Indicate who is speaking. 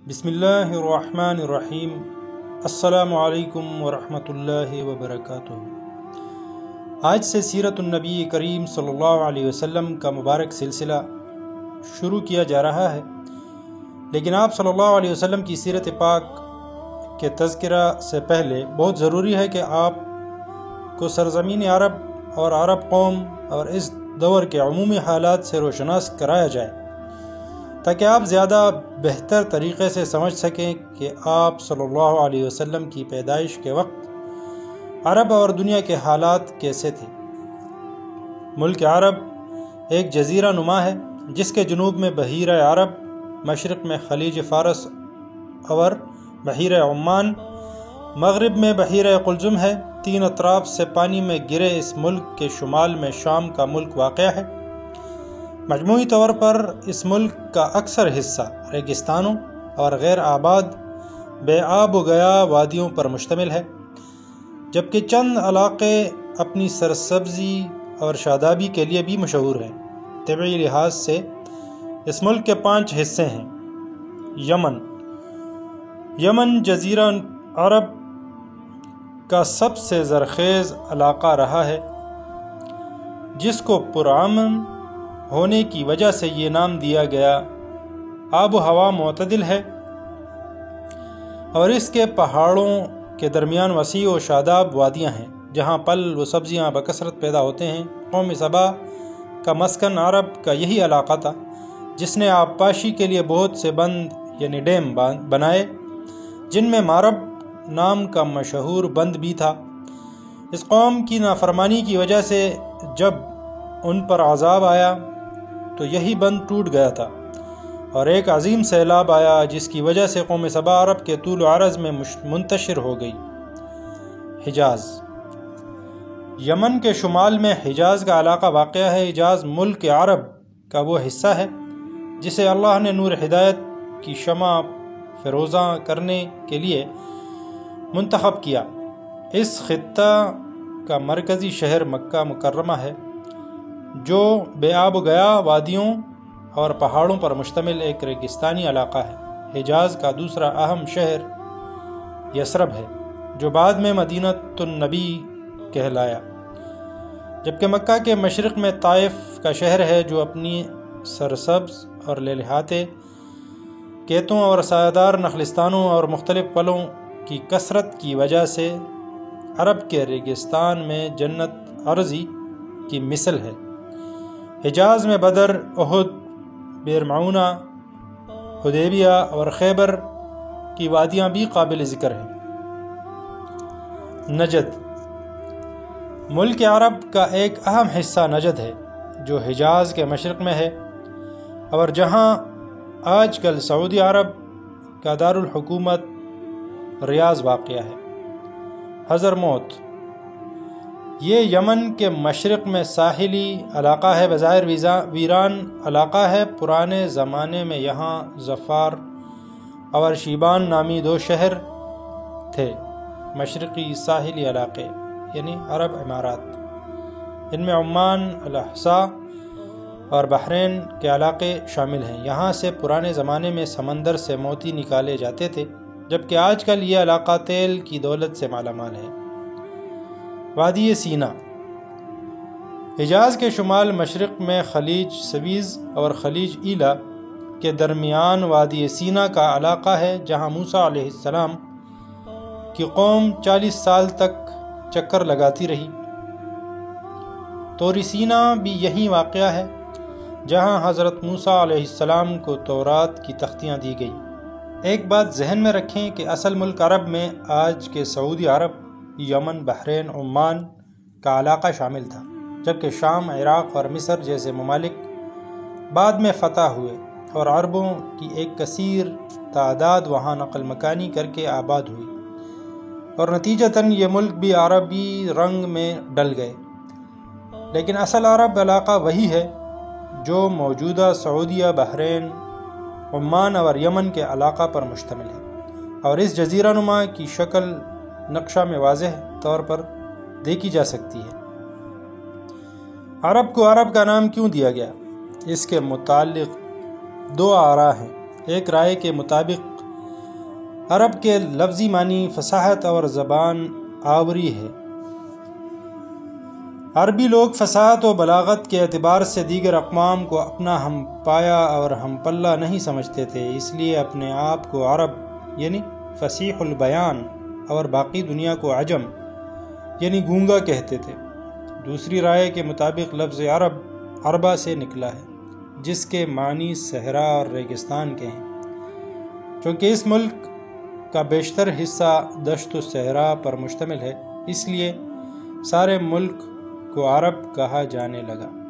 Speaker 1: بسم اللہ الرحمن الرحیم۔ السلام علیکم ورحمۃ اللہ وبرکاتہ۔ آج سے سیرت النبی کریم صلی اللہ علیہ وسلم کا مبارک سلسلہ شروع کیا جا رہا ہے، لیکن آپ صلی اللہ علیہ وسلم کی سیرت پاک کے تذکرہ سے پہلے بہت ضروری ہے کہ آپ کو سرزمین عرب اور عرب قوم اور اس دور کے عمومی حالات سے روشناس کرایا جائے، تاکہ آپ زیادہ بہتر طریقے سے سمجھ سکیں کہ آپ صلی اللہ علیہ وسلم کی پیدائش کے وقت عرب اور دنیا کے حالات کیسے تھے۔ ملک عرب ایک جزیرہ نما ہے جس کے جنوب میں بحیرہ عرب، مشرق میں خلیج فارس اور بحیرہ عمان، مغرب میں بحیرہ قلزم ہے۔ تین اطراف سے پانی میں گرے اس ملک کے شمال میں شام کا ملک واقع ہے۔ مجموعی طور پر اس ملک کا اکثر حصہ ریگستانوں اور غیر آباد بے آب و گیا وادیوں پر مشتمل ہے، جبکہ چند علاقے اپنی سرسبزی اور شادابی کے لیے بھی مشہور ہیں۔ طبعی لحاظ سے اس ملک کے 5 حصے ہیں۔ یمن جزیرہ عرب کا سب سے زرخیز علاقہ رہا ہے، جس کو پرامن ہونے کی وجہ سے یہ نام دیا گیا۔ آب و ہوا معتدل ہے اور اس کے پہاڑوں کے درمیان وسیع و شاداب وادیاں ہیں جہاں پھل و سبزیاں بکثرت پیدا ہوتے ہیں۔ قوم سبا کا مسکن عرب کا یہی علاقہ تھا، جس نے آبپاشی کے لیے بہت سے بند یعنی ڈیم بنائے، جن میں مارب نام کا مشہور بند بھی تھا۔ اس قوم کی نافرمانی کی وجہ سے جب ان پر عذاب آیا تو یہی بند ٹوٹ گیا تھا، اور ایک عظیم سیلاب آیا جس کی وجہ سے قوم سبا عرب کے طول و عرض میں منتشر ہو گئی۔ حجاز۔ یمن کے شمال میں حجاز کا علاقہ واقع ہے۔ حجاز ملک عرب کا وہ حصہ ہے جسے اللہ نے نور ہدایت کی شمع فروزاں کرنے کے لیے منتخب کیا۔ اس خطہ کا مرکزی شہر مکہ مکرمہ ہے، جو بے آب و گیا وادیوں اور پہاڑوں پر مشتمل ایک ریگستانی علاقہ ہے۔ حجاز کا دوسرا اہم شہر یثرب ہے، جو بعد میں مدینۃ النبی کہلایا، جبکہ مکہ کے مشرق میں طائف کا شہر ہے، جو اپنی سرسبز اور لہلاتے کھیتوں اور سایہدار نخلستانوں اور مختلف پھلوں کی کثرت کی وجہ سے عرب کے ریگستان میں جنت عرضی کی مثل ہے۔ حجاز میں بدر، احد، بئر معونہ، حدیبیہ اور خیبر کی وادیاں بھی قابل ذکر ہیں۔ نجد۔ ملک عرب کا ایک اہم حصہ نجد ہے، جو حجاز کے مشرق میں ہے اور جہاں آج کل سعودی عرب کا دارالحکومت ریاض واقع ہے۔ حضرموت۔ یہ یمن کے مشرق میں ساحلی علاقہ ہے، بظاہر ویران علاقہ ہے۔ پرانے زمانے میں یہاں ظفار اور شیبان نامی 2 شہر تھے، مشرقی ساحلی علاقے یعنی عرب امارات۔ ان میں عمان، الاحساء اور بحرین کے علاقے شامل ہیں۔ یہاں سے پرانے زمانے میں سمندر سے موتی نکالے جاتے تھے، جبکہ آج کل یہ علاقہ تیل کی دولت سے مالا مال ہے۔ وادی سینا۔ حجاز کے شمال مشرق میں خلیج سویز اور خلیج ایلا کے درمیان وادی سینا کا علاقہ ہے، جہاں موسیٰ علیہ السلام کی قوم 40 سال تک چکر لگاتی رہی۔ طور سینا بھی یہیں واقع ہے، جہاں حضرت موسیٰ علیہ السلام کو تورات کی تختیاں دی گئی۔ ایک بات ذہن میں رکھیں کہ اصل ملک عرب میں آج کے سعودی عرب، یمن، بحرین، عمان کا علاقہ شامل تھا، جبکہ شام، عراق اور مصر جیسے ممالک بعد میں فتح ہوئے اور عربوں کی ایک کثیر تعداد وہاں نقل مکانی کر کے آباد ہوئی، اور نتیجتاً یہ ملک بھی عربی رنگ میں ڈل گئے۔ لیکن اصل عرب علاقہ وہی ہے جو موجودہ سعودیہ، بحرین، عمان اور یمن کے علاقہ پر مشتمل ہے، اور اس جزیرہ نما کی شکل نقشہ میں واضح طور پر دیکھی جا سکتی ہے۔ عرب کو عرب کا نام کیوں دیا گیا؟ اس کے متعلق 2 آراء ہیں۔ ایک رائے کے مطابق عرب کے لفظی معنی فصاحت اور زبان آوری ہے۔ عربی لوگ فصاحت و بلاغت کے اعتبار سے دیگر اقوام کو اپنا ہم پایا اور ہم پلہ نہیں سمجھتے تھے، اس لیے اپنے آپ کو عرب یعنی فصیح البیان اور باقی دنیا کو عجم یعنی گونگا کہتے تھے۔ دوسری رائے کے مطابق لفظ عرب عربہ سے نکلا ہے، جس کے معنی صحرا اور ریگستان کے ہیں۔ چونکہ اس ملک کا بیشتر حصہ دشت و صحرا پر مشتمل ہے، اس لیے سارے ملک کو عرب کہا جانے لگا۔